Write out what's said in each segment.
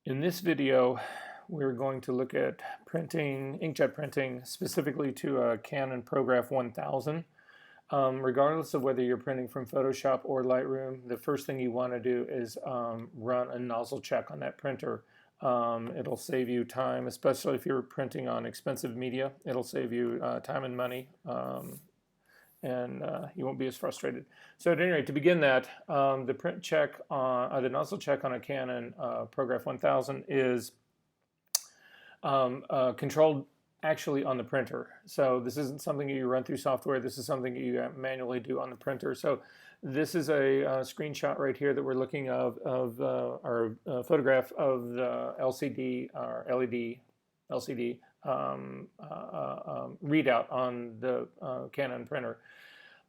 In this video, we're going to look at printing, inkjet printing, specifically to a Canon ProGraph 1000. Regardless of whether you're printing from Photoshop or Lightroom, the first thing you want to do is run a nozzle check on that printer. It'll save you time, especially if you're printing on expensive media. It'll save you time and money, and you won't be as frustrated. So at any rate, to begin that, the print check on the nozzle check on a Canon ProGraph 1000 is controlled actually on the printer. So this isn't something you run through software. This is something you manually do on the printer. So this is a screenshot right here that we're looking of our photograph of the LCD or LED LCD readout on the Canon printer.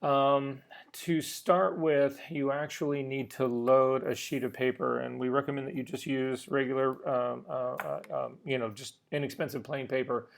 To start with, you actually need to load a sheet of paper, and we recommend that you just use regular, just inexpensive plain paper.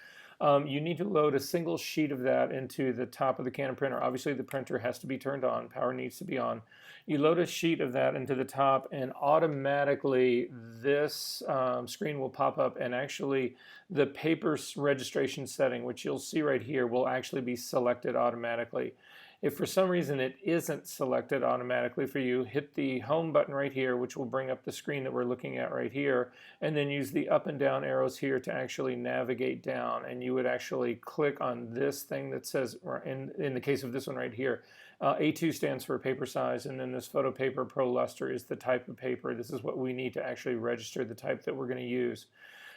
You need to load a single sheet of that into the top of the Canon printer. Obviously, the printer has to be turned on. Power needs to be on. You load a sheet of that into the top, and automatically this screen will pop up, and actually the paper registration setting, which you'll see right here, will actually be selected automatically. If for some reason it isn't selected automatically for you, hit the home button right here, which will bring up the screen that we're looking at right here, and then use the up and down arrows here to actually navigate down. And you would actually click on this thing that says, in the case of this one right here, A2 stands for paper size, and then this photo paper Pro Luster is the type of paper. This is what we need to actually register the type that we're going to use.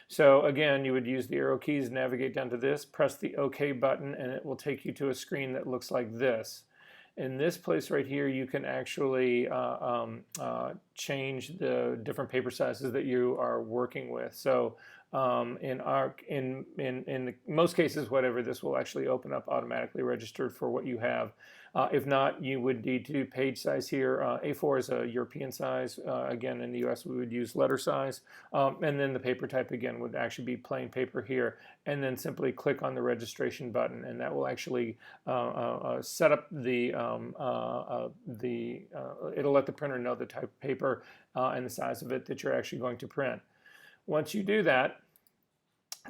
So again, you would use the arrow keys, navigate down to this, press the OK button, and it will take you to a screen that looks like this. In this place right here, you can actually change the different paper sizes that you are working with. So in most cases, whatever, this will actually open up automatically registered for what you have. If not, you would need to do page size here. A4 is a European size. Again, in the US, we would use letter size. And then the paper type, again, would actually be plain paper here. And then simply click on the registration button, and that will actually set up it'll let the printer know the type of paper and the size of it that you're actually going to print. Once you do that,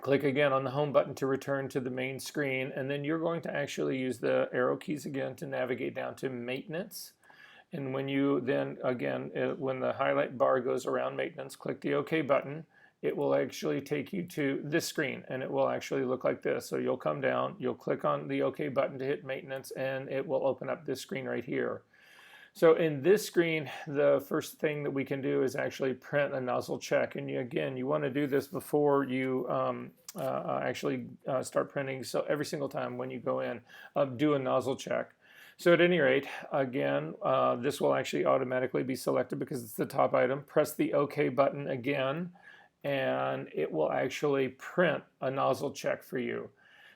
click again on the home button to return to the main screen, and then you're going to actually use the arrow keys again to navigate down to maintenance. And when you then, again, when the highlight bar goes around maintenance, click the OK button. It will actually take you to this screen, and it will actually look like this. So you'll come down, you'll click on the OK button to hit maintenance, and it will open up this screen right here. So in this screen, the first thing that we can do is actually print a nozzle check. And again, you want to do this before you actually start printing. So every single time when you go in, do a nozzle check. So at any rate, again, this will actually automatically be selected because it's the top item. Press the OK button again, and it will actually print a nozzle check for you.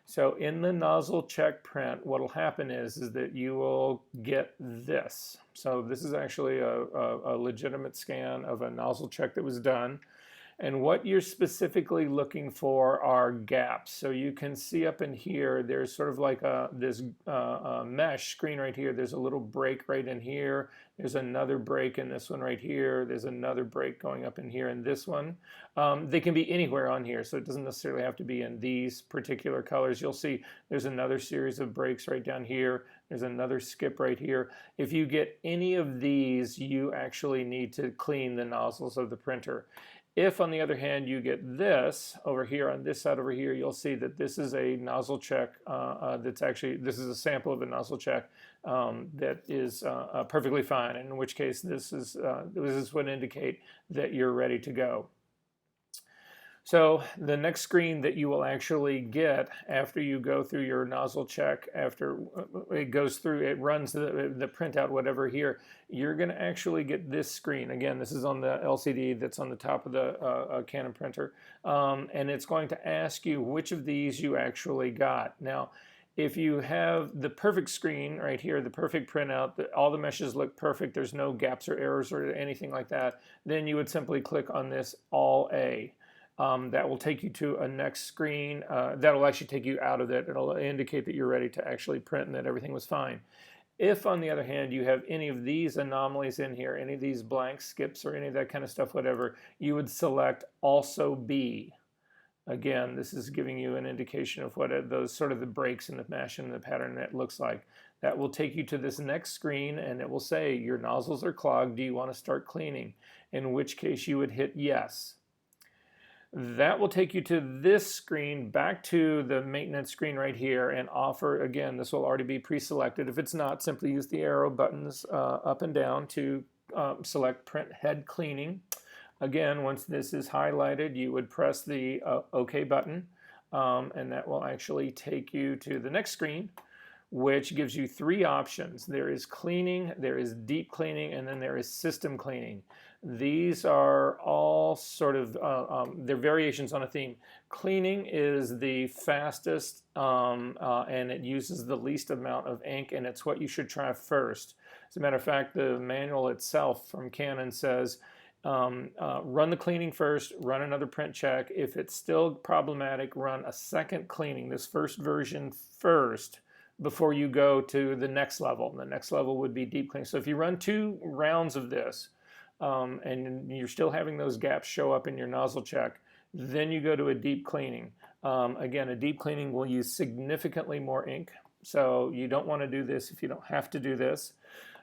So in the nozzle check print, what will happen is that you will get this. So this is actually a legitimate scan of a nozzle check that was done. And what you're specifically looking for are gaps. So you can see up in here, there's sort of like this mesh screen right here. There's a little break right in here. There's another break in this one right here. There's another break going up in here in this one. They can be anywhere on here, so it doesn't necessarily have to be in these particular colors. You'll see there's another series of breaks right down here. There's another skip right here. If you get any of these, you actually need to clean the nozzles of the printer. If, on the other hand, you get this over here on this side over here, you'll see that this is a nozzle check this is a sample of a nozzle check that is perfectly fine, in which case this would indicate that you're ready to go. So the next screen that you will actually get after you go through your nozzle check, after it goes through, it runs the printout, whatever here, you're going to actually get this screen. Again, this is on the LCD that's on the top of the Canon printer, and it's going to ask you which of these you actually got. Now, if you have the perfect screen right here, the perfect printout, all the meshes look perfect, there's no gaps or errors or anything like that, then you would simply click on this All A. That will take you to a next screen. That will actually take you out of it. It'll indicate that you're ready to actually print and that everything was fine. If, on the other hand, you have any of these anomalies in here, any of these blanks, skips, or any of that kind of stuff, whatever, you would select also B. Again, this is giving you an indication of what those sort of the breaks in the mesh and the pattern net looks like. That will take you to this next screen, and it will say your nozzles are clogged. Do you want to start cleaning? In which case you would hit yes. That will take you to this screen, back to the maintenance screen right here, and offer, again, this will already be pre-selected. If it's not, simply use the arrow buttons up and down to select print head cleaning. Again, once this is highlighted, you would press the OK button, and that will actually take you to the next screen, which gives you three options. There is cleaning, there is deep cleaning, and then there is system cleaning. These are all sort of, they're variations on a theme. Cleaning is the fastest, and it uses the least amount of ink, and it's what you should try first. As a matter of fact, the manual itself from Canon says, run the cleaning first, run another print check. If it's still problematic, run a second cleaning, this first version first, before you go to the next level. And the next level would be deep cleaning. So if you run 2 rounds of this, and you're still having those gaps show up in your nozzle check, then you go to a deep cleaning. Again, a deep cleaning will use significantly more ink, so you don't want to do this if you don't have to do this.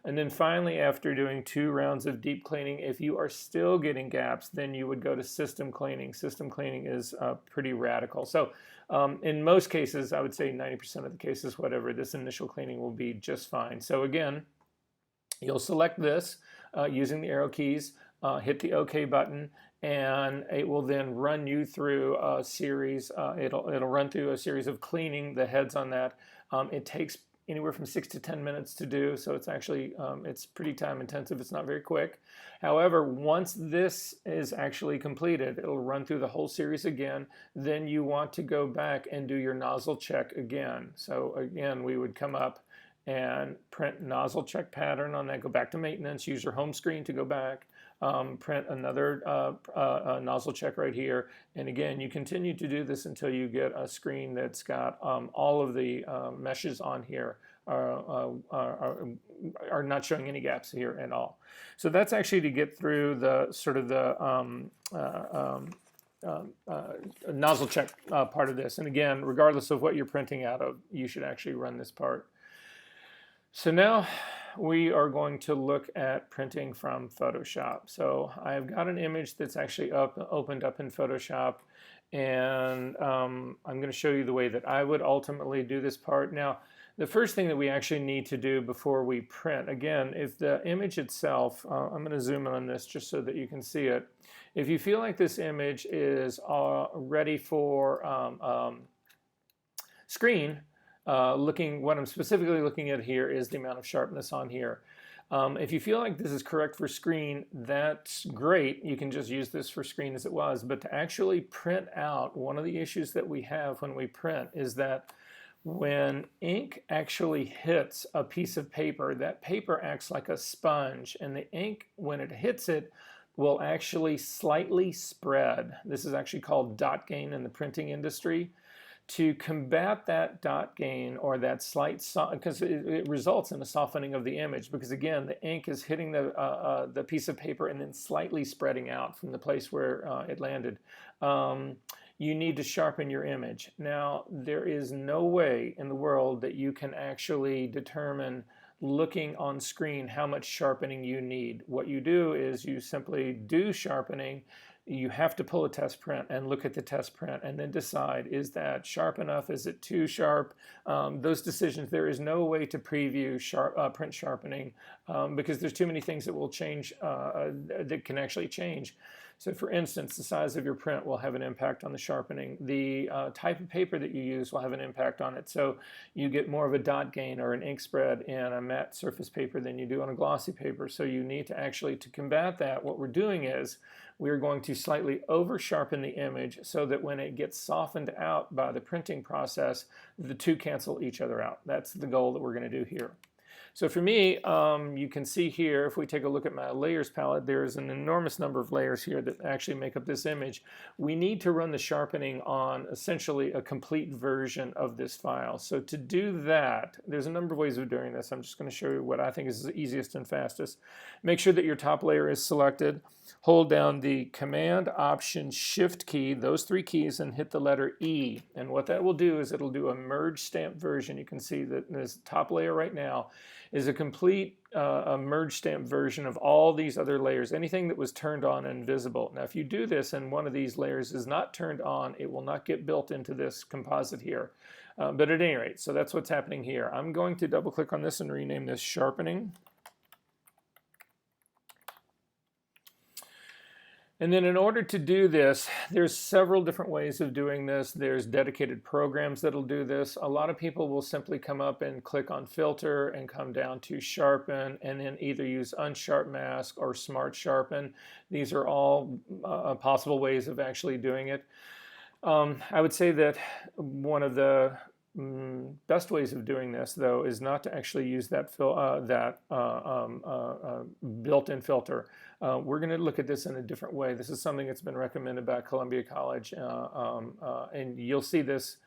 And then finally, after doing 2 rounds of deep cleaning, if you are still getting gaps, then you would go to system cleaning. System cleaning is pretty radical. So in most cases, I would say 90% of the cases, whatever, this initial cleaning will be just fine. So again, you'll select this using the arrow keys, hit the OK button, and it will then run you through a series. It'll run through a series of cleaning the heads on that. It takes anywhere from 6 to 10 minutes to do, so it's actually it's pretty time intensive. It's not very quick. However, once this is actually completed, it'll run through the whole series again. Then you want to go back and do your nozzle check again. So again, we would come up and print nozzle check pattern on that, go back to maintenance, use your home screen to go back, print another nozzle check right here, and again, you continue to do this until you get a screen that's got all of the meshes on here are not showing any gaps here at all. So that's actually to get through the sort of the nozzle check part of this. And again, regardless of what you're printing out of, you should actually run this part. So now we are going to look at printing from Photoshop. So I've got an image that's actually opened up in Photoshop, and I'm going to show you the way that I would ultimately do this part. Now, the first thing that we actually need to do before we print, again, if the image itself, I'm going to zoom in on this just so that you can see it. If you feel like this image is ready for screen, what I'm specifically looking at here is the amount of sharpness on here. If you feel like this is correct for screen, that's great. You can just use this for screen as it was. But to actually print out, one of the issues that we have when we print is that when ink actually hits a piece of paper, that paper acts like a sponge, and the ink, when it hits it, will actually slightly spread. This is actually called dot gain in the printing industry. To combat that dot gain, or that slight, because it results in a softening of the image, because again, the ink is hitting the piece of paper and then slightly spreading out from the place where it landed. You need to sharpen your image. Now, there is no way in the world that you can actually determine, looking on screen, how much sharpening you need. What you do is you simply do sharpening. You have to pull a test print and look at the test print and then decide, is that sharp enough? Is it too sharp? Those decisions, there is no way to preview print sharpening because there's too many things that will change, that can actually change. So for instance, the size of your print will have an impact on the sharpening. The type of paper that you use will have an impact on it. So you get more of a dot gain or an ink spread in a matte surface paper than you do on a glossy paper. So you need to actually, to combat that, what we're doing is we're going to slightly over sharpen the image so that when it gets softened out by the printing process, the two cancel each other out. That's the goal that we're going to do here. So for me, you can see here, if we take a look at my layers palette, there's an enormous number of layers here that actually make up this image. We need to run the sharpening on essentially a complete version of this file. So to do that, there's a number of ways of doing this. I'm just going to show you what I think is the easiest and fastest. Make sure that your top layer is selected. Hold down the Command, Option, Shift key, those three keys, and hit the letter E. And what that will do is it'll do a merge stamp version. You can see that this top layer right now is a complete a merge stamp version of all these other layers, anything that was turned on and visible. Now if you do this and one of these layers is not turned on, it will not get built into this composite here. But at any rate, so that's what's happening here. I'm going to double click on this and rename this sharpening. And then in order to do this, there's several different ways of doing this. There's dedicated programs that'll do this. A lot of people will simply come up and click on filter and come down to sharpen and then either use unsharp mask or smart sharpen. These are all possible ways of actually doing it. I would say that one of the best ways of doing this, though, is not to actually use that built-in filter. We're going to look at this in a different way. This is something that's been recommended by Columbia College, and you'll see this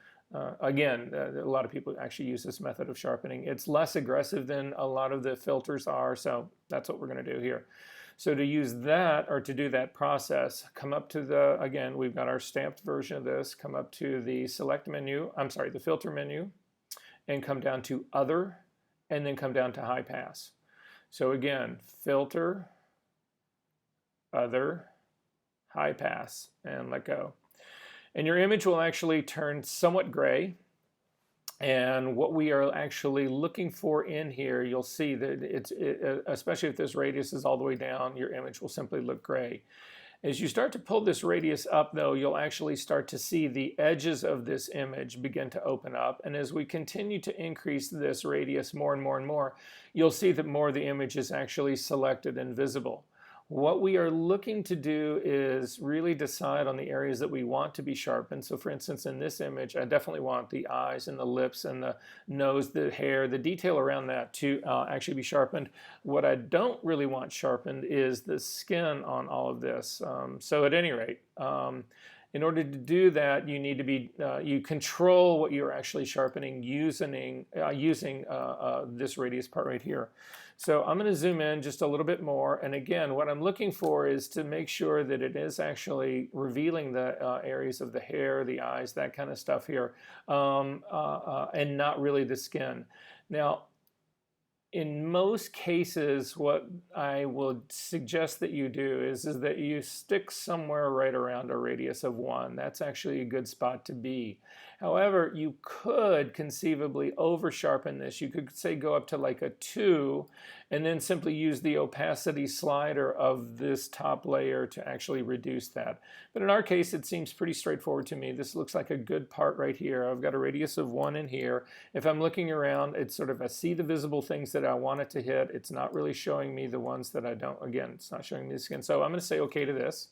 again. A lot of people actually use this method of sharpening. It's less aggressive than a lot of the filters are, so that's what we're going to do here. So to use that, or to do that process, come up to the, again, we've got our stamped version of this, come up to the select menu, the filter menu, and come down to other, and then come down to high pass. So again, filter, other, high pass, and let go. And your image will actually turn somewhat gray. And what we are actually looking for in here, you'll see that especially if this radius is all the way down, your image will simply look gray. As you start to pull this radius up, though, you'll actually start to see the edges of this image begin to open up. And as we continue to increase this radius more and more and more, you'll see that more of the image is actually selected and visible. What we are looking to do is really decide on the areas that we want to be sharpened. So for instance, in this image, I definitely want the eyes and the lips and the nose, the hair, the detail around that to actually be sharpened. What I don't really want sharpened is the skin on all of this. So at any rate, in order to do that, you need to be, you control what you're actually sharpening using this radius part right here. So I'm going to zoom in just a little bit more, and again, what I'm looking for is to make sure that it is actually revealing the areas of the hair, the eyes, that kind of stuff here, and not really the skin. Now, in most cases, what I would suggest that you do is that you stick somewhere right around a radius of 1. That's actually a good spot to be. However, you could conceivably over sharpen this. You could say go up to like a 2 and then simply use the opacity slider of this top layer to actually reduce that. But in our case, it seems pretty straightforward to me. This looks like a good part right here. I've got a radius of 1 in here. If I'm looking around, it's sort of, I see the visible things that I want it to hit. It's not really showing me the ones that I don't. Again, it's not showing me the skin. So I'm going to say okay to this.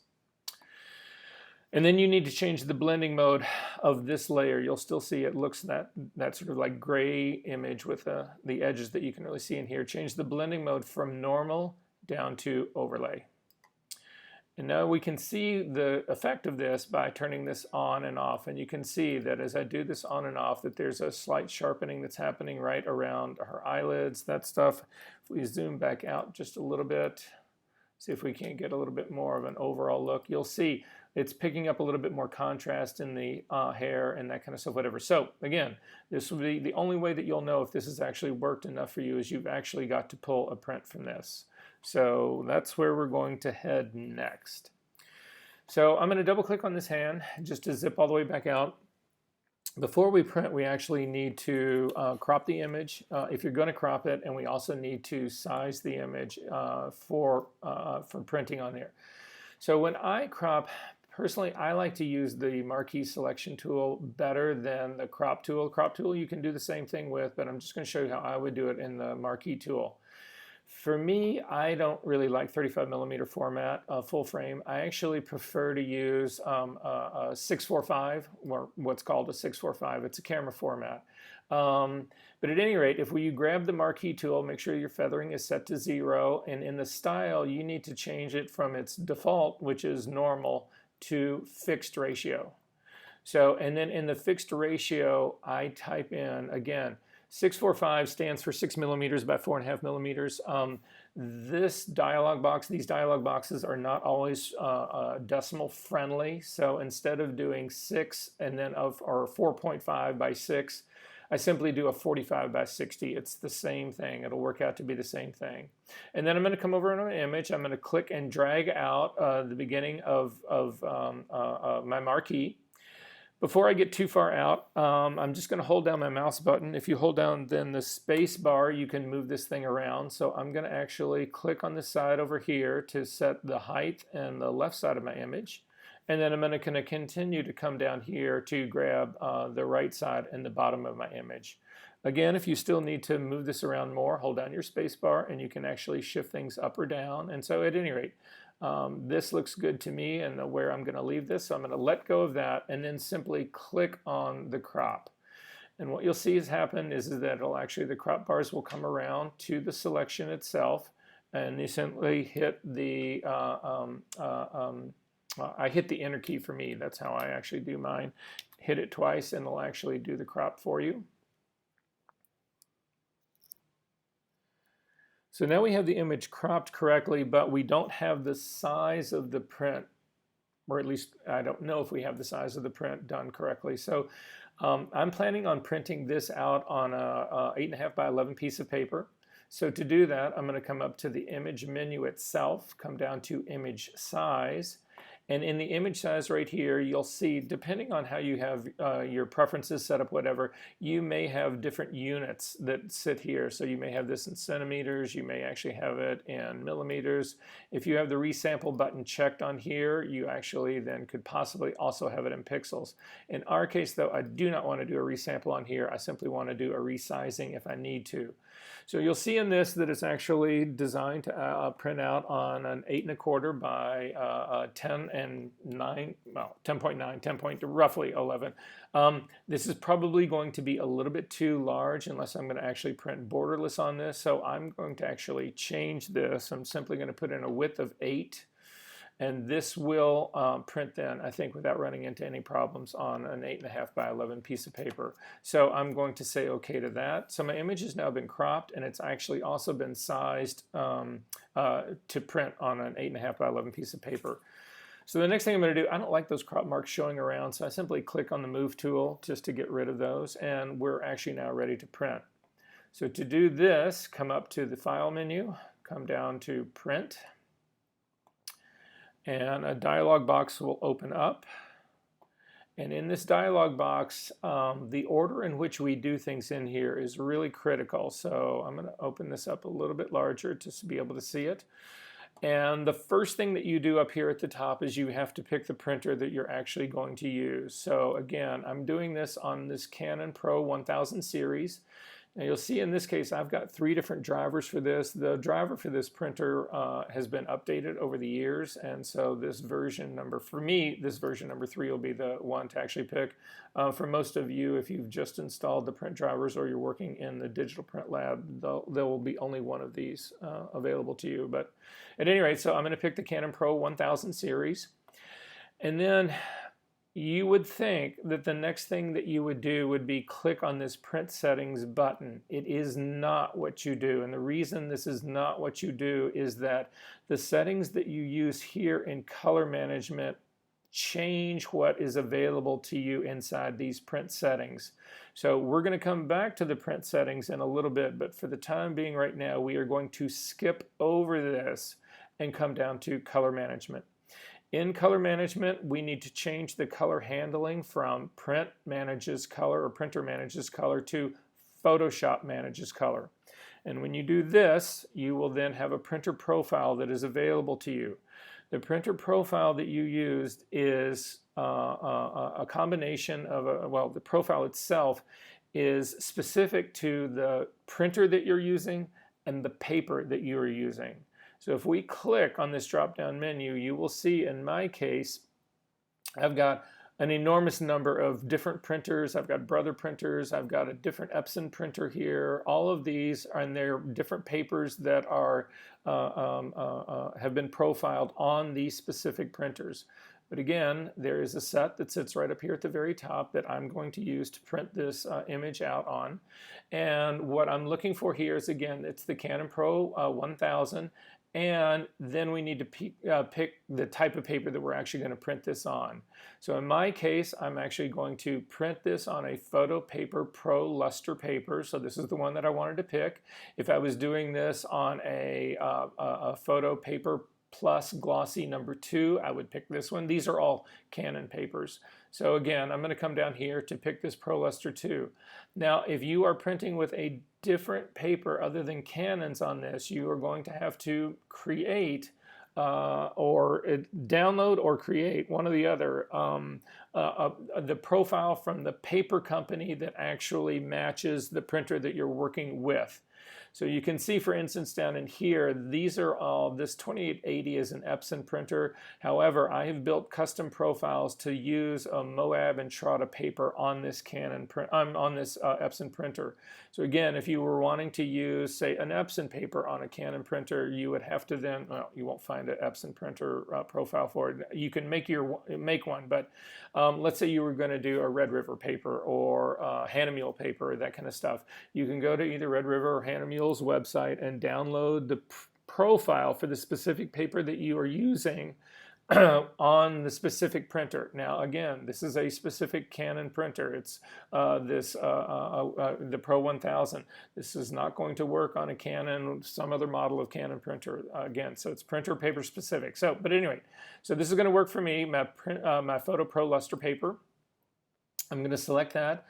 And then you need to change the blending mode of this layer. You'll still see it looks that sort of like gray image with the edges that you can really see in here. Change the blending mode from normal down to overlay. And now we can see the effect of this by turning this on and off. And you can see that as I do this on and off, that there's a slight sharpening that's happening right around her eyelids, that stuff. If we zoom back out just a little bit, see if we can't get a little bit more of an overall look, you'll see it's picking up a little bit more contrast in the hair and that kind of stuff, whatever. So again, this will be the only way that you'll know if this has actually worked enough for you is you've actually got to pull a print from this. So that's where we're going to head next. So I'm going to double click on this hand just to zip all the way back out. Before we print, we actually need to crop the image if you're going to crop it, and we also need to size the image for printing on there. So when I crop, personally, I like to use the marquee selection tool better than the crop tool. Crop tool you can do the same thing with, but I'm just going to show you how I would do it in the marquee tool. For me, I don't really like 35 millimeter format, full frame. I actually prefer to use a 645, or what's called a 645. It's a camera format. But at any rate, if you grab the marquee tool, make sure your feathering is set to 0, and in the style, you need to change it from its default, which is normal, to fixed ratio. So, and then in the fixed ratio, I type in, again, 645 stands for 6 millimeters, about 4.5 millimeters. This dialog box, these dialog boxes are not always decimal friendly. So instead of doing 6 and then or 4.5 by 6, I simply do a 45 by 60. It's the same thing. It'll work out to be the same thing. And then I'm going to come over on an image. I'm going to click and drag out the beginning of my marquee. Before I get too far out, I'm just going to hold down my mouse button. If you hold down then the space bar, you can move this thing around. So I'm going to actually click on the side over here to set the height and the left side of my image. And then I'm going to continue to come down here to grab the right side and the bottom of my image. Again, if you still need to move this around more, hold down your space bar and you can actually shift things up or down. And so at any rate, this looks good to me and where I'm going to leave this. So I'm going to let go of that and then simply click on the crop. And what you'll see has happened is that it'll actually, the crop bars will come around to the selection itself, and you simply hit the, I hit the enter key for me. That's how I actually do mine. Hit it twice and it'll actually do the crop for you. So now we have the image cropped correctly, but we don't have the size of the print, or at least I don't know if we have the size of the print done correctly. So I'm planning on printing this out on a 8.5 by 11 piece of paper. So to do that, I'm going to come up to the image menu itself, come down to image size. And in the image size right here, you'll see, depending on how you have your preferences set up, whatever, you may have different units that sit here. So you may have this in centimeters, you may actually have it in millimeters. If you have the resample button checked on here, you actually then could possibly also have it in pixels. In our case, though, I do not want to do a resample on here. I simply want to do a resizing if I need to. So you'll see in this that it's actually designed to print out on an 8.25 by 10 and 9, well, 10.9, 10 point, roughly 11. This is probably going to be a little bit too large unless I'm going to actually print borderless on this. So I'm going to actually change this. I'm simply going to put in a width of 8. And this will print then, I think, without running into any problems on an 8.5 by 11 piece of paper. So I'm going to say OK to that. So my image has now been cropped, and it's actually also been sized to print on an 8.5 by 11 piece of paper. So the next thing I'm going to do, I don't like those crop marks showing around, so I simply click on the Move tool just to get rid of those, and we're actually now ready to print. So to do this, come up to the File menu, come down to Print, and a dialog box will open up. And in this dialog box, the order in which we do things in here is really critical. So I'm going to open this up a little bit larger to be able to see it. And the first thing that you do up here at the top is you have to pick the printer that you're actually going to use. So again, I'm doing this on this Canon Pro 1000 series. Now you'll see in this case I've got 3 different drivers for this. The driver for this printer has been updated over the years, and so this version number, for me, this version number 3 will be the one to actually pick. For most of you, if you've just installed the print drivers or you're working in the digital print lab, there will be only one of these available to you. But at any rate, so I'm going to pick the Canon Pro 1000 series, and then you would think that the next thing that you would do would be click on this print settings button. It is not what you do, and the reason this is not what you do is that the settings that you use here in color management change what is available to you inside these print settings. So we're going to come back to the print settings in a little bit, but for the time being right now we are going to skip over this and come down to color management. In color management, we need to change the color handling from Print Manages Color or Printer Manages Color to Photoshop Manages Color. And when you do this, you will then have a printer profile that is available to you. The printer profile that you used is a combination of, well, the profile itself is specific to the printer that you're using and the paper that you are using. So if we click on this drop-down menu, you will see in my case, I've got an enormous number of different printers. I've got Brother printers. I've got a different Epson printer here. All of these are in their different papers that are have been profiled on these specific printers. But again, there is a set that sits right up here at the very top that I'm going to use to print this image out on. And what I'm looking for here is, again, it's the Canon Pro 1000. And then we need to pick the type of paper that we're actually going to print this on. So in my case, I'm actually going to print this on a Photo Paper Pro Luster paper. So this is the one that I wanted to pick. If I was doing this on a Photo Paper Plus Glossy number 2, I would pick this one. These are all Canon papers. So again, I'm going to come down here to pick this Pro Luster 2. Now, if you are printing with a different paper other than Canon's on this, you are going to have to create or download or create, one or the other, the profile from the paper company that actually matches the printer that you're working with. So you can see, for instance, down in here, these are all, this 2880 is an Epson printer. However, I have built custom profiles to use a Moab and Trata paper on this Canon on this Epson printer. So again, if you were wanting to use, say, an Epson paper on a Canon printer, you would have to then, well, you won't find an Epson printer profile for it. You can make one, but let's say you were going to do a Red River paper or Hahnemühle paper, that kind of stuff. You can go to either Red River or Hahnemühle's website and download the profile for the specific paper that you are using on the specific printer. Now again, this is a specific Canon printer. It's the Pro 1000. This is not going to work on a Canon, some other model of Canon printer. Again, so it's printer paper specific. So, but anyway, so this is going to work for me, my Photo Pro Luster paper. I'm going to select that.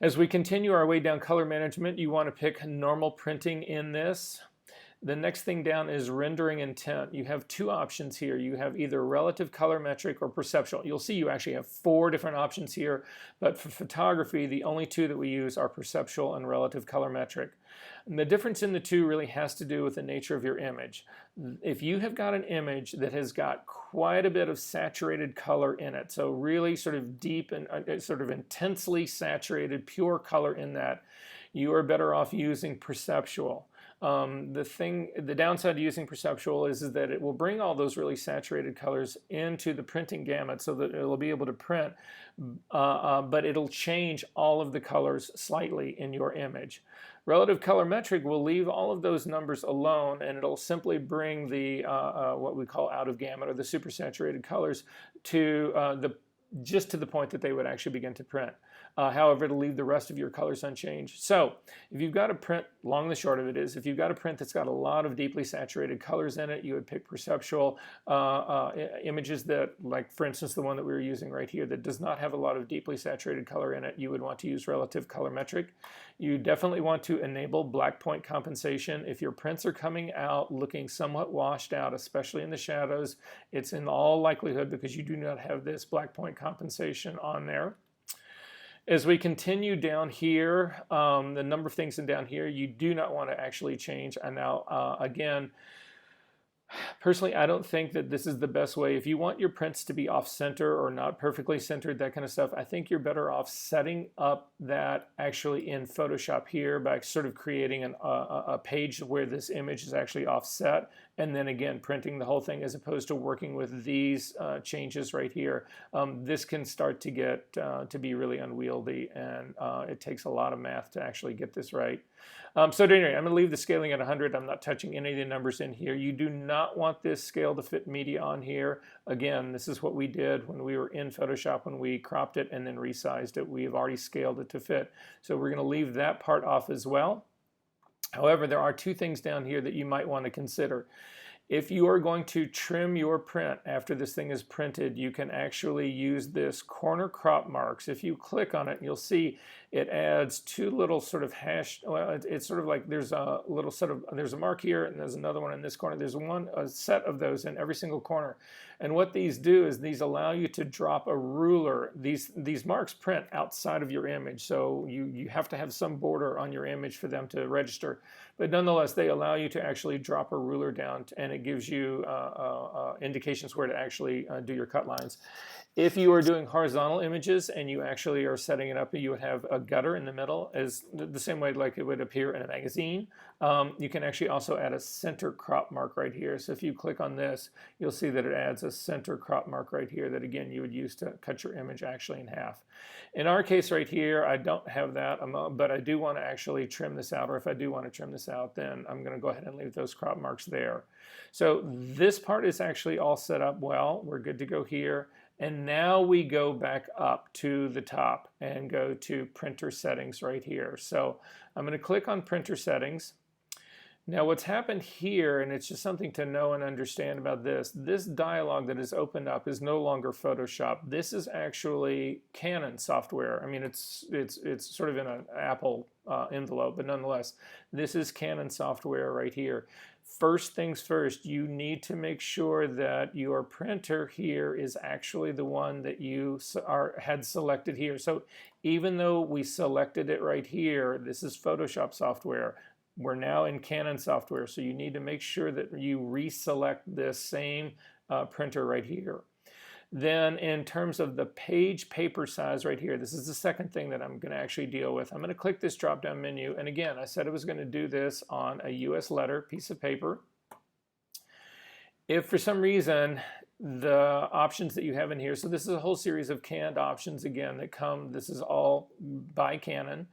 As we continue our way down color management, you want to pick normal printing in this. The next thing down is rendering intent. You have two options here. You have either relative colorimetric or perceptual. You'll see you actually have 4 different options here, but for photography, the only 2 that we use are perceptual and relative colorimetric. And the difference in the 2 really has to do with the nature of your image. If you have got an image that has got quite a bit of saturated color in it, so really sort of deep and sort of intensely saturated pure color in that, you are better off using perceptual. The downside to using perceptual is that it will bring all those really saturated colors into the printing gamut so that it'll be able to print, but it'll change all of the colors slightly in your image. Relative colorimetric will leave all of those numbers alone, and it'll simply bring the what we call out of gamut or the supersaturated colors to just to the point that they would actually begin to print. However, it'll leave the rest of your colors unchanged. So if you've got a print, long and the short of it is, if you've got a print that's got a lot of deeply saturated colors in it, you would pick perceptual. Images that, like for instance, the one that we were using right here that does not have a lot of deeply saturated color in it, you would want to use relative colorimetric. You definitely want to enable black point compensation. If your prints are coming out looking somewhat washed out, especially in the shadows, it's in all likelihood because you do not have this black point compensation on there. As we continue down here, the number of things in down here, you do not want to actually change. And now, again, personally, I don't think that this is the best way. If you want your prints to be off-center or not perfectly centered, that kind of stuff, I think you're better off setting up that actually in Photoshop here by sort of creating a page where this image is actually offset, and then again printing the whole thing as opposed to working with these changes right here. This can start to get to be really unwieldy, and it takes a lot of math to actually get this right. So anyway, I'm going to leave the scaling at 100. I'm not touching any of the numbers in here. You do not want this scale to fit media on here. Again, this is what we did when we were in Photoshop when we cropped it and then resized it. We've already scaled it to fit. So we're going to leave that part off as well. However, there are 2 things down here that you might want to consider. If you are going to trim your print after this thing is printed, you can actually use this corner crop marks. If you click on it, you'll see it adds two little sort of hash, well, it's sort of like there's a little set of, there's a mark here and there's another one in this corner. There's a set of those in every single corner. And what these do is these allow you to drop a ruler. These marks print outside of your image, so you have to have some border on your image for them to register. But nonetheless, they allow you to actually drop a ruler down, and it gives you indications where to actually do your cut lines. If you are doing horizontal images and you actually are setting it up, you would have a gutter in the middle, as the same way like it would appear in a magazine. You can actually also add a center crop mark right here. So if you click on this, you'll see that it adds a center crop mark right here that, again, you would use to cut your image actually in half. In our case right here, I don't have that, but I do want to actually trim this out, or if I do want to trim this out, then I'm going to go ahead and leave those crop marks there. So this part is actually all set up well. We're good to go here. And now we go back up to the top and go to printer settings right here. So I'm going to click on printer settings. Now what's happened here, and it's just something to know and understand about this dialog that is opened up is no longer Photoshop. This is actually Canon software. I mean, it's sort of in an Apple envelope, but nonetheless, this is Canon software right here. First things first, you need to make sure that your printer here is actually the one that you had selected here. So even though we selected it right here, this is Photoshop software. We're now in Canon software, so you need to make sure that you reselect this same printer right here. Then in terms of the page paper size right here, this is the second thing that I'm going to actually deal with. I'm going to click this drop down menu, and again, I said I was going to do this on a US letter piece of paper. If for some reason the options that you have in here, so this is a whole series of canned options again that come, this is all by Canon.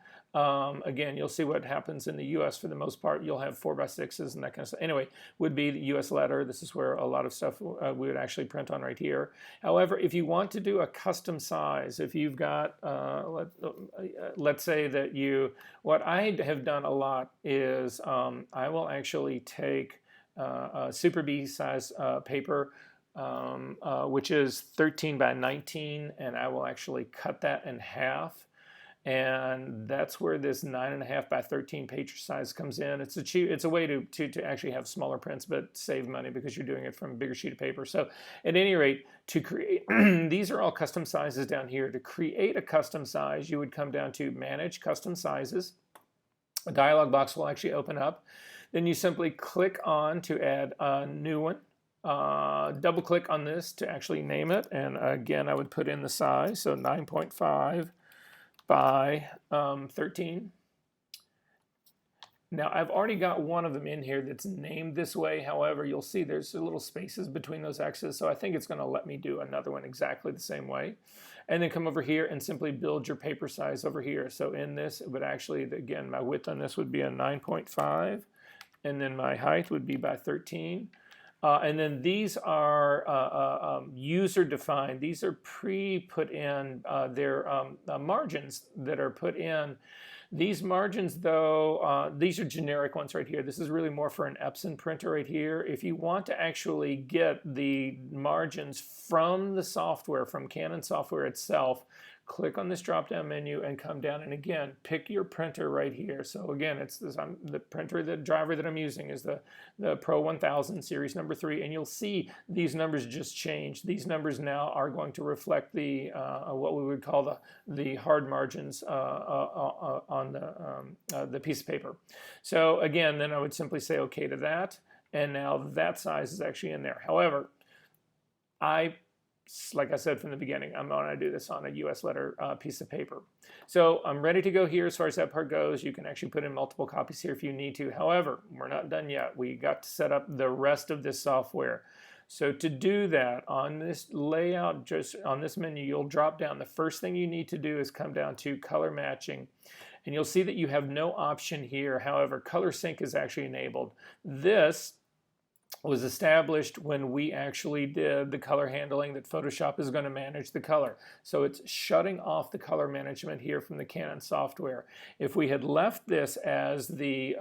Again, you'll see what happens in the US for the most part. You'll have 4x6s and that kind of stuff. Anyway, would be the US letter. This is where a lot of stuff we would actually print on right here. However, if you want to do a custom size, if you've got, let's say that what I have done a lot is I will actually take a Super B size paper, which is 13 by 19, and I will actually cut that in half. And that's where this 9.5 by 13 page size comes in. It's a way to actually have smaller prints but save money because you're doing it from a bigger sheet of paper. So at any rate, to create, these are all custom sizes down here. To create a custom size, you would come down to Manage Custom Sizes. A dialog box will actually open up. Then you simply click on to add a new one. Double click on this to actually name it. And again, I would put in the size, so 9.5 by 13. Now I've already got one of them in here that's named this way. However, you'll see there's little spaces between those X's, so I think it's going to let me do another one exactly the same way. And then come over here and simply build your paper size over here. So in this, it would actually, again, my width on this would be a 9.5, and then my height would be by 13. And then these are user-defined. These are pre-put in. They're margins that are put in. These margins, though, these are generic ones right here. This is really more for an Epson printer right here. If you want to actually get the margins from the software, from Canon software itself, click on this drop-down menu and come down, and again, pick your printer right here. So again, it's this, the printer, the driver that I'm using is the Pro 1000 series number 3, and you'll see these numbers just changed. These numbers now are going to reflect the what we would call the hard margins on the piece of paper. So again, then I would simply say OK to that, and now that size is actually in there. However, like I said from the beginning, I'm going to do this on a US letter piece of paper. So I'm ready to go here as far as that part goes. You can actually put in multiple copies here if you need to. However, we're not done yet. We got to set up the rest of this software. So to do that, on this layout, just on this menu, you'll drop down. The first thing you need to do is come down to color matching. And you'll see that you have no option here. However, color sync is actually enabled. This was established when we actually did the color handling that Photoshop is going to manage the color. So it's shutting off the color management here from the Canon software. If we had left this as the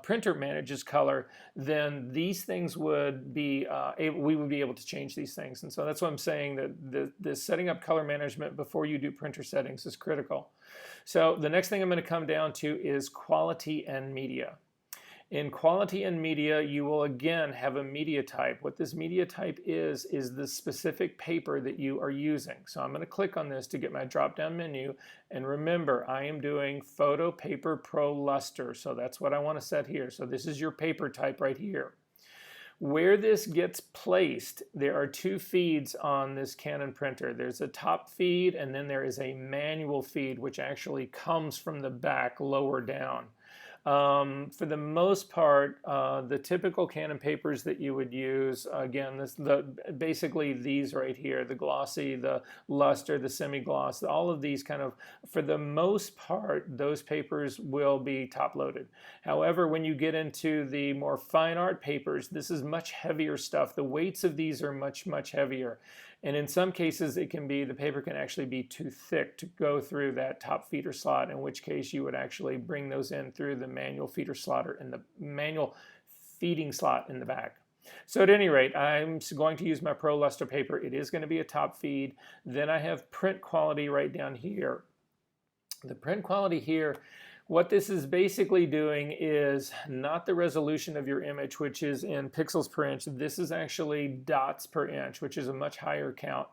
printer manages color, then these things would be, we would be able to change these things. And so that's what I'm saying, that the setting up color management before you do printer settings is critical. So the next thing I'm going to come down to is quality and media. In quality and media, you will again have a media type. What this media type is the specific paper that you are using. So I'm going to click on this to get my drop-down menu. And remember, I am doing Photo Paper Pro Luster. So that's what I want to set here. So this is your paper type right here. Where this gets placed, there are two feeds on this Canon printer. There's a top feed, and then there is a manual feed, which actually comes from the back lower down. For the most part, the typical Canon papers that you would use, again, basically these right here, the glossy, the luster, the semi-gloss, all of these kind of, for the most part, those papers will be top-loaded. However, when you get into the more fine art papers, this is much heavier stuff. The weights of these are much, much heavier. And in some cases, it can be, the paper can actually be too thick to go through that top feeder slot, in which case you would actually bring those in through the manual feeder slot or in the manual feeding slot in the back. So at any rate, I'm going to use my Pro Luster paper. It is going to be a top feed. Then I have print quality right down here. The print quality here, what this is basically doing is not the resolution of your image, which is in pixels per inch. This is actually dots per inch, which is a much higher count.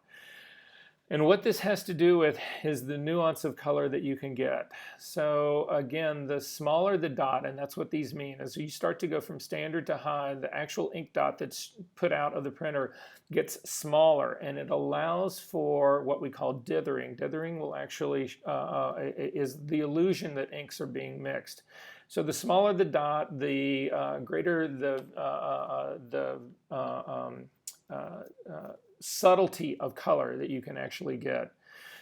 And what this has to do with is the nuance of color that you can get. So again, the smaller the dot, and that's what these mean, as you start to go from standard to high, the actual ink dot that's put out of the printer gets smaller, and it allows for what we call dithering. Dithering will actually is the illusion that inks are being mixed. So the smaller the dot, the greater the subtlety of color that you can actually get.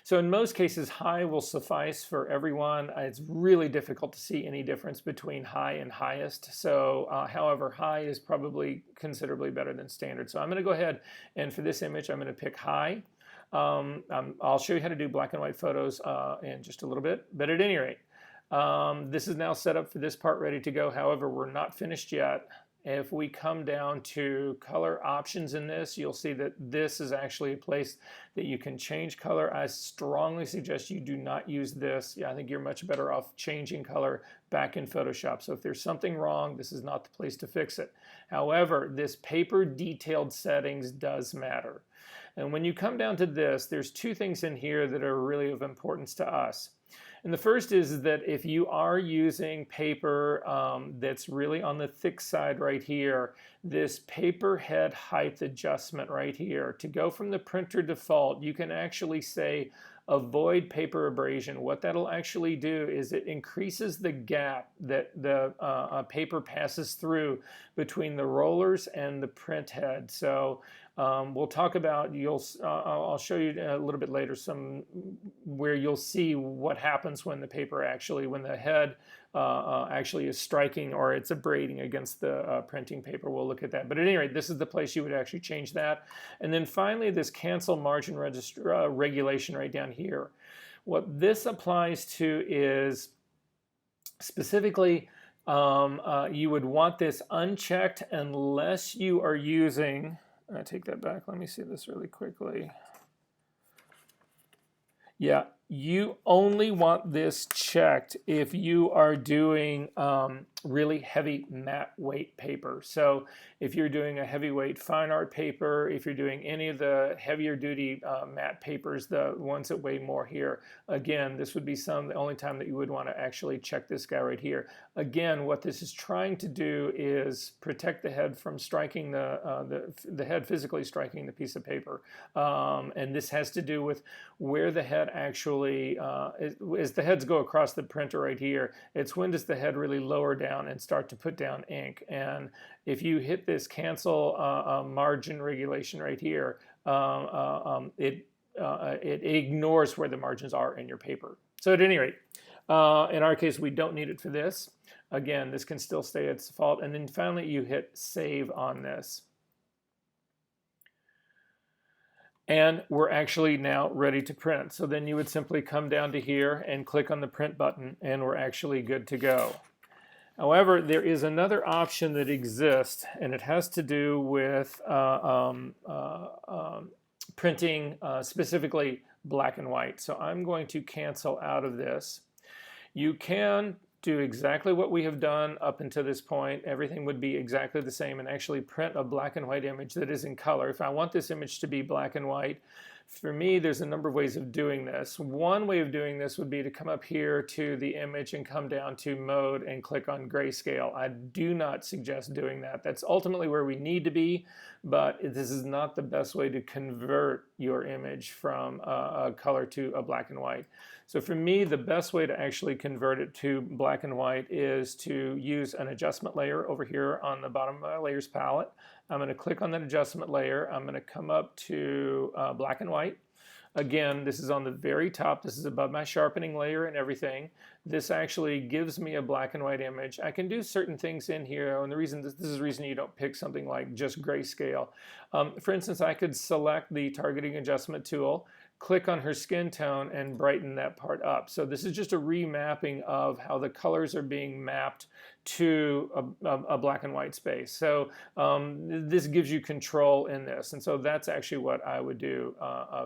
So in most cases, high will suffice for everyone. It's really difficult to see any difference between high and highest. So however, high is probably considerably better than standard. So I'm going to go ahead, and for this image, I'm going to pick high. I'll show you how to do black and white photos in just a little bit. But at any rate, this is now set up for this part, ready to go. However, we're not finished yet. If we come down to color options in this, you'll see that this is actually a place that you can change color. I strongly suggest you do not use this. Yeah, I think you're much better off changing color back in Photoshop. So if there's something wrong, this is not the place to fix it. However, this paper detailed settings does matter. And when you come down to this, there's two things in here that are really of importance to us. And the first is that if you are using paper that's really on the thick side right here, this paper head height adjustment right here, to go from the printer default, you can actually say avoid paper abrasion. What that'll actually do is it increases the gap that the paper passes through between the rollers and the print head. So we'll talk about, I'll show you a little bit later where you'll see what happens when the paper actually, when the head actually is striking or it's abrading against the printing paper. We'll look at that. But at any rate, this is the place you would actually change that. And then finally, this cancel margin regulation right down here. What this applies to is specifically you would want this unchecked unless you are using, I take that back, let me see this really quickly. Yeah, you only want this checked if you are doing really heavy matte weight paper. So if you're doing a heavyweight fine art paper, if you're doing any of the heavier duty matte papers, the ones that weigh more here, again, this would be the only time that you would want to actually check this guy right here. Again, what this is trying to do is protect the head from striking the head physically striking the piece of paper. And this has to do with where the head actually, as the heads go across the printer right here, it's when does the head really lower down and start to put down ink. And if you hit this cancel margin regulation right here, it ignores where the margins are in your paper. So at any rate, In our case, we don't need it for this. Again, this can still stay its default. And then finally, you hit save on this. And we're actually now ready to print. So then you would simply come down to here and click on the print button, and we're actually good to go. However, there is another option that exists, and it has to do with printing specifically black and white. So I'm going to cancel out of this. You can do exactly what we have done up until this point. Everything would be exactly the same and actually print a black and white image that is in color. If I want this image to be black and white, for me, there's a number of ways of doing this. One way of doing this would be to come up here to the image and come down to mode and click on grayscale. I do not suggest doing that. That's ultimately where we need to be, but this is not the best way to convert your image from a color to a black and white. So for me, the best way to actually convert it to black and white is to use an adjustment layer over here on the bottom of my layers palette. I'm going to click on that adjustment layer. I'm going to come up to black and white. Again, this is on the very top. This is above my sharpening layer and everything. This actually gives me a black and white image. I can do certain things in here, and the reason this is the reason you don't pick something like just grayscale. For instance, I could select the targeting adjustment tool, click on her skin tone, and brighten that part up. So this is just a remapping of how the colors are being mapped to a black and white space. So this gives you control in this, and so that's actually what I would do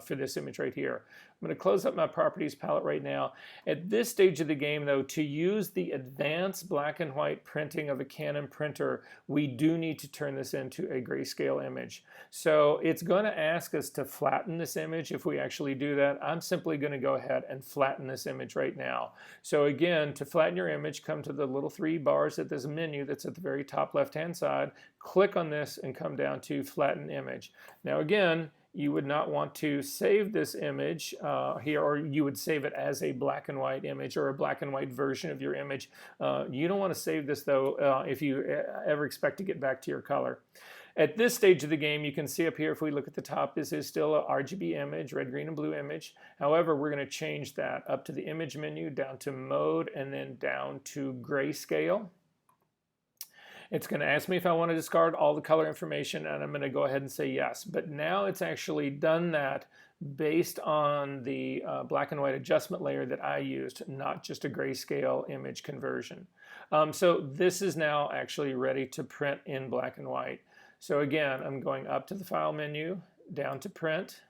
for this image right here. I'm going to close up my properties palette right now. At this stage of the game, though, to use the advanced black and white printing of a Canon printer, we do need to turn this into a grayscale image. So it's going to ask us to flatten this image. If we actually do that, I'm simply going to go ahead and flatten this image right now. So again, to flatten your image, come to the little three bars at this menu that's at the very top left-hand side, click on this and come down to flatten image. Now again, you would not want to save this image here, or you would save it as a black and white image or a black and white version of your image. You don't want to save this, though, if you ever expect to get back to your color. At this stage of the game, you can see up here, if we look at the top, this is still a RGB image, red, green, and blue image. However, we're going to change that up to the image menu, down to mode, and then down to grayscale. It's going to ask me if I want to discard all the color information, and I'm going to go ahead and say yes. But now it's actually done that based on the black and white adjustment layer that I used, not just a grayscale image conversion. So this is now actually ready to print in black and white. So again, I'm going up to the File menu, down to Print.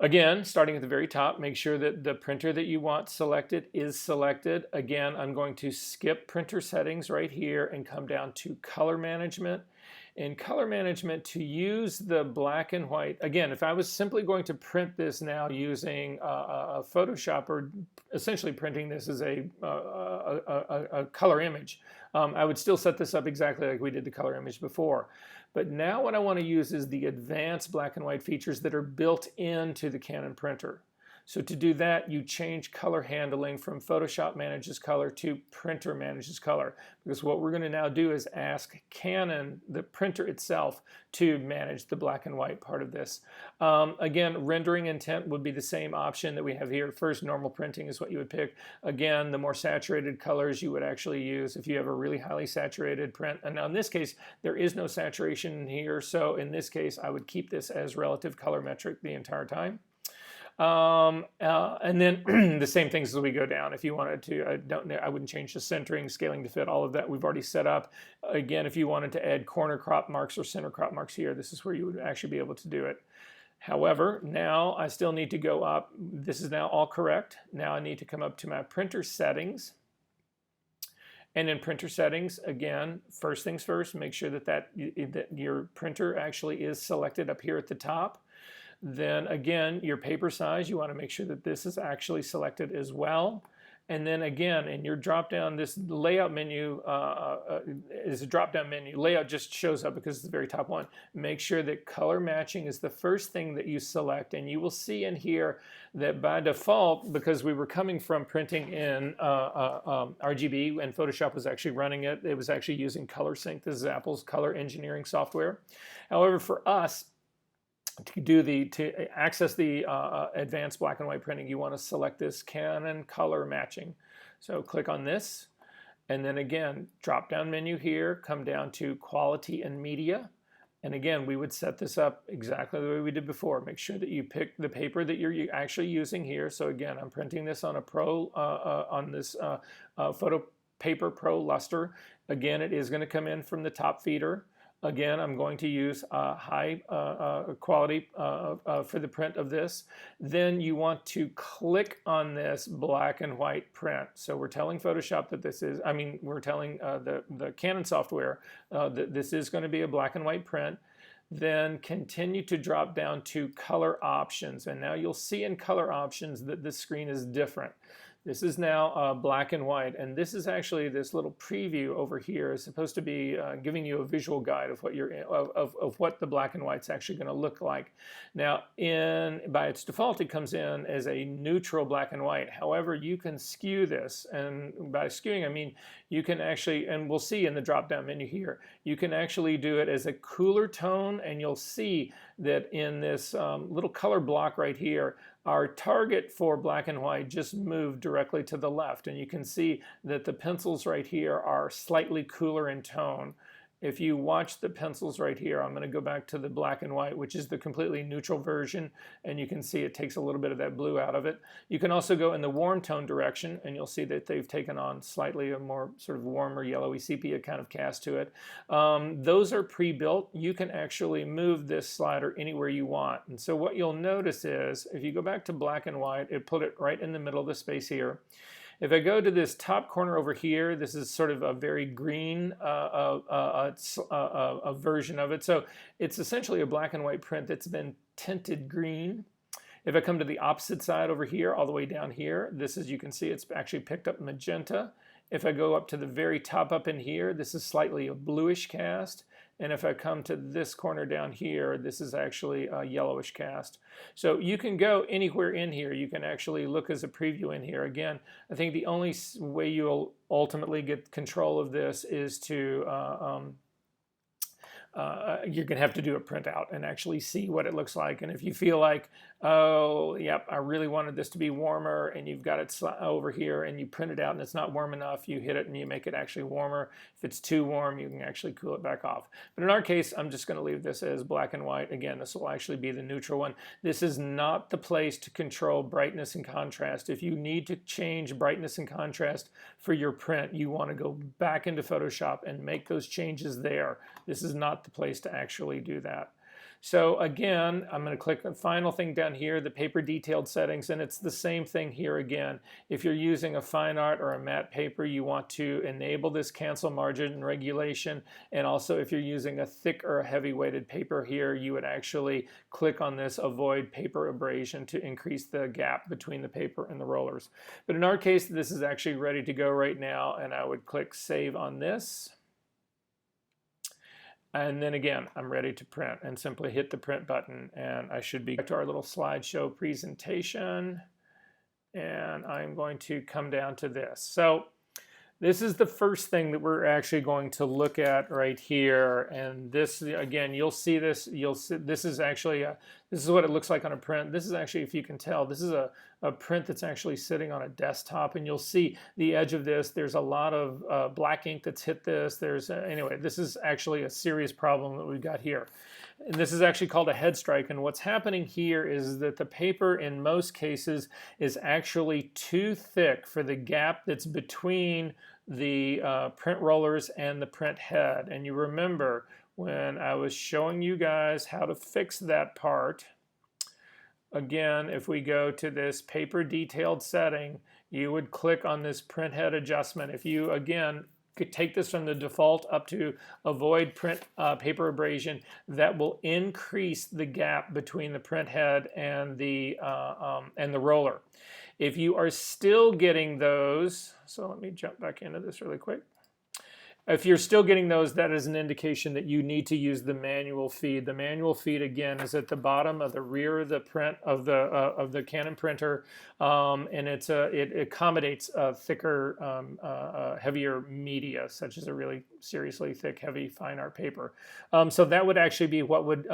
Again, starting at the very top, make sure that the printer that you want selected is selected. Again, I'm going to skip printer settings right here and come down to color management. In color management, to use the black and white, again, if I was simply going to print this now using a Photoshop, or essentially printing this as a color image, I would still set this up exactly like we did the color image before. But now what I want to use is the advanced black and white features that are built into the Canon printer. So to do that, you change color handling from Photoshop manages color to printer manages color. Because what we're going to now do is ask Canon, the printer itself, to manage the black and white part of this. Again, rendering intent would be the same option that we have here. First, normal printing is what you would pick. Again, the more saturated colors you would actually use if you have a really highly saturated print. And now in this case, there is no saturation here. So in this case, I would keep this as relative color metric the entire time. And then the same things as we go down. If you wanted to, I wouldn't change the centering, scaling to fit, all of that we've already set up. Again, if you wanted to add corner crop marks or center crop marks here, this is where you would actually be able to do it. However, now I still need to go up. This is now all correct. Now I need to come up to my printer settings. And in printer settings, again, first things first, make sure that your printer actually is selected up here at the top. Then again, your paper size, you want to make sure that this is actually selected as well. And then again, in your drop-down, this layout menu is a drop-down menu. Layout just shows up because it's the very top one. Make sure that color matching is the first thing that you select. And you will see in here that by default, because we were coming from printing in RGB and Photoshop was actually running it, it was actually using ColorSync. This is Apple's color engineering software. However, for us, to access the advanced black and white printing, you want to select this Canon color matching. So click on this, and then again, drop down menu here, come down to quality and media. And again, we would set this up exactly the way we did before. Make sure that you pick the paper that you're actually using here. So again, I'm printing this on a Photo Paper Pro Luster. Again, it is going to come in from the top feeder. Again, I'm going to use high quality for the print of this. Then you want to click on this black and white print. So we're telling Photoshop that this is, we're telling the Canon software that this is going to be a black and white print. Then continue to drop down to color options. And now you'll see in color options that this screen is different. This is now black and white, and this is actually this little preview over here is supposed to be giving you a visual guide of what of what the black and white's actually going to look like. Now, by its default, it comes in as a neutral black and white. However, you can skew this, and by skewing I mean you can actually, and we'll see in the drop-down menu here, you can actually do it as a cooler tone, and you'll see that in this little color block right here, our target for black and white just moved directly to the left, and you can see that the pencils right here are slightly cooler in tone. If you watch the pencils right here, I'm going to go back to the black and white, which is the completely neutral version, and you can see it takes a little bit of that blue out of it. You can also go in the warm tone direction, and you'll see that they've taken on slightly a more sort of warmer yellowy sepia kind of cast to it. Those are pre-built. You can actually move this slider anywhere you want. And so what you'll notice is, if you go back to black and white, it put it right in the middle of the space here. If I go to this top corner over here, this is sort of a very green version of it. So it's essentially a black and white print that's been tinted green. If I come to the opposite side over here, all the way down here, this is, you can see it's actually picked up magenta. If I go up to the very top up in here, this is slightly a bluish cast. And if I come to this corner down here, this is actually a yellowish cast. So you can go anywhere in here. You can actually look as a preview in here. Again, I think the only way you'll ultimately get control of this is to you're going to have to do a printout and actually see what it looks like. And if you feel like, oh, yep, I really wanted this to be warmer, and you've got it over here and you print it out and it's not warm enough, you hit it and you make it actually warmer. If it's too warm, you can actually cool it back off. But in our case, I'm just going to leave this as black and white. Again, this will actually be the neutral one. This is not the place to control brightness and contrast. If you need to change brightness and contrast for your print, you want to go back into Photoshop and make those changes there. This is not the place to actually do that. So again, I'm going to click the final thing down here, the paper detailed settings, and it's the same thing here again. If you're using a fine art or a matte paper, you want to enable this cancel margin regulation, and also if you're using a thick or a heavy weighted paper here, you would actually click on this avoid paper abrasion to increase the gap between the paper and the rollers. But in our case, this is actually ready to go right now, and I would click save on this. And then again, I'm ready to print, and simply hit the print button, and I should be back to our little slideshow presentation, and I'm going to come down to this. So this is the first thing that we're actually going to look at right here, and this, again, you'll see this, this is actually, this is what it looks like on a print. This is actually, if you can tell, this is a print that's actually sitting on a desktop, and you'll see the edge of this. There's a lot of black ink that's hit this. Anyway, this is actually a serious problem that we've got here. And this is actually called a head strike, and what's happening here is that the paper in most cases is actually too thick for the gap that's between the print rollers and the print head. And you remember when I was showing you guys how to fix that part, again, if we go to this paper detailed setting, you would click on this print head adjustment. If you, again, could take this from the default up to avoid print paper abrasion, that will increase the gap between the print head and the roller. If you are still getting those, so let me jump back into this really quick. If you're still getting those, that is an indication that you need to use the manual feed. The manual feed, again, is at the bottom of the rear of the print of the Canon printer, and it accommodates thicker, heavier media, such as a really seriously thick, heavy fine art paper. So that would actually be what would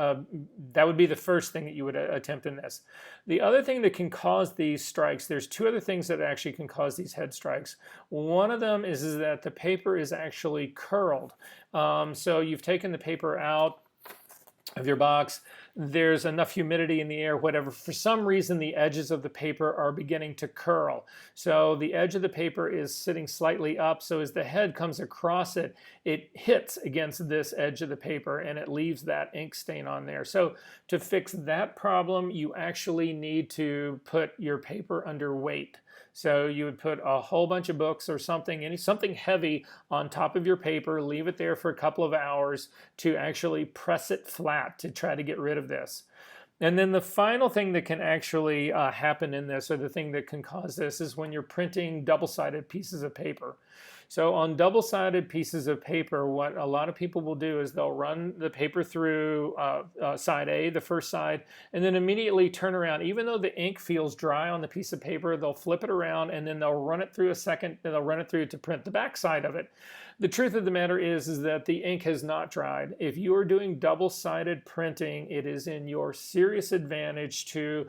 that would be the first thing that you would attempt in this. The other thing that can cause these strikes, there's two other things that actually can cause these head strikes. One of them is that the paper is actually curled. So you've taken the paper out of your box, there's enough humidity in the air, whatever. For some reason, the edges of the paper are beginning to curl. So the edge of the paper is sitting slightly up. So as the head comes across it, it hits against this edge of the paper and it leaves that ink stain on there. So to fix that problem, you actually need to put your paper under weight. So you would put a whole bunch of books or something, something heavy on top of your paper, leave it there for a couple of hours to actually press it flat to try to get rid of this. And then the final thing that can actually happen in this, or the thing that can cause this, is when you're printing double-sided pieces of paper. So on double-sided pieces of paper, what a lot of people will do is they'll run the paper through side A, the first side, and then immediately turn around. Even though the ink feels dry on the piece of paper, they'll flip it around and then they'll run it through a second, and they'll run it through to print the back side of it. The truth of the matter is that the ink has not dried. If you are doing double-sided printing, it is in your serious advantage to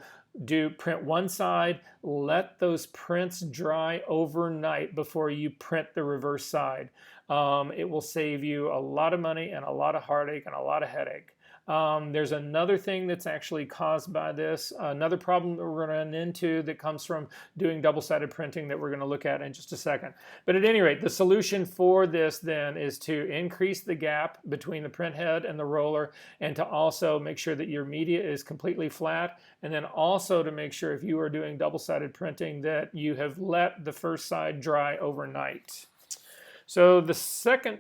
print one side, let those prints dry overnight before you print the reverse side. It will save you a lot of money and a lot of heartache and a lot of headache. There's another thing that's actually caused by this, another problem that we're going to run into that comes from doing double-sided printing that we're going to look at in just a second. But at any rate, the solution for this then is to increase the gap between the print head and the roller, and to also make sure that your media is completely flat, and then also to make sure if you are doing double-sided printing that you have let the first side dry overnight. So the second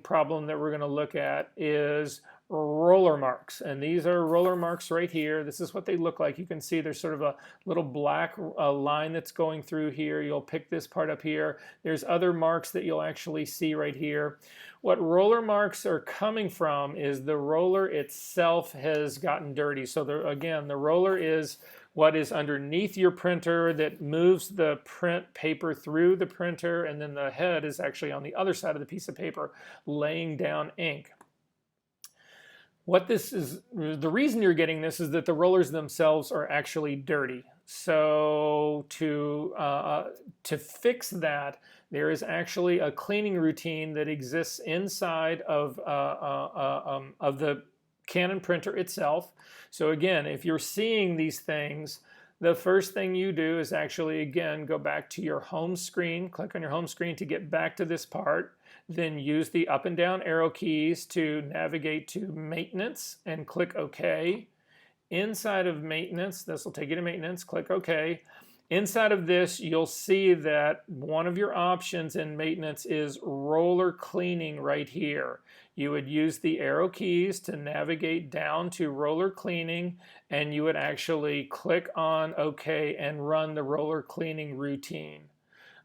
problem that we're going to look at is roller marks, and these are roller marks right here. This is what they look like. You can see there's sort of a little black line that's going through here. You'll pick this part up here. There's other marks that you'll actually see right here. What roller marks are coming from is the roller itself has gotten dirty. So again, the roller is what is underneath your printer that moves the print paper through the printer, and then the head is actually on the other side of the piece of paper laying down ink. What this is, the reason you're getting this is that the rollers themselves are actually dirty. So to fix that, there is actually a cleaning routine that exists inside of the Canon printer itself. So again, if you're seeing these things, the first thing you do is actually, again, go back to your home screen, click on your home screen to get back to this part, then use the up and down arrow keys to navigate to maintenance and click OK. Inside of maintenance, this will take you to maintenance, click OK. Inside of this, you'll see that one of your options in maintenance is roller cleaning right here. You would use the arrow keys to navigate down to roller cleaning, and you would actually click on OK and run the roller cleaning routine.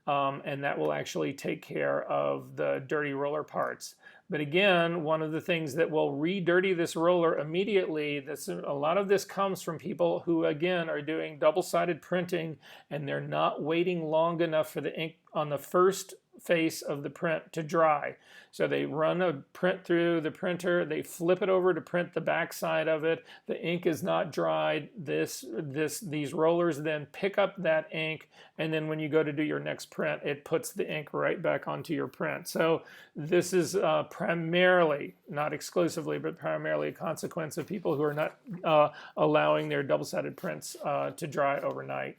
And that will actually take care of the dirty roller parts. But again, one of the things that will re-dirty this roller immediately, a lot of this comes from people who, again, are doing double-sided printing and they're not waiting long enough for the ink on the first face of the print to dry. So they run a print through the printer, they flip it over to print the back side of it, the ink is not dried, these rollers then pick up that ink, and then when you go to do your next print, it puts the ink right back onto your print. So this is primarily, not exclusively, but primarily a consequence of people who are not allowing their double-sided prints to dry overnight.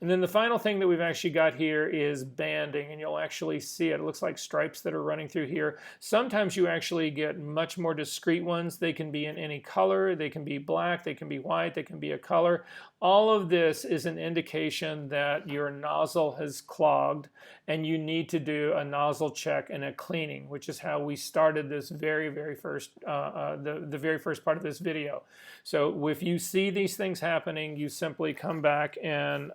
And then the final thing that we've actually got here is banding, and you'll actually see it. It looks like stripes that are running through here. Sometimes you actually get much more discrete ones. They can be in any color. They can be black. They can be white. They can be a color. All of this is an indication that your nozzle has clogged, and you need to do a nozzle check and a cleaning, which is how we started this very first, the very first part of this video. So if you see these things happening, you simply come back and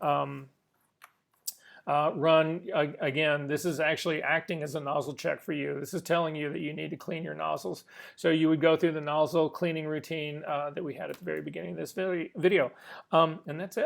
run, again, this is actually acting as a nozzle check for you. This is telling you that you need to clean your nozzles. So you would go through the nozzle cleaning routine that we had at the very beginning of this video. And that's it.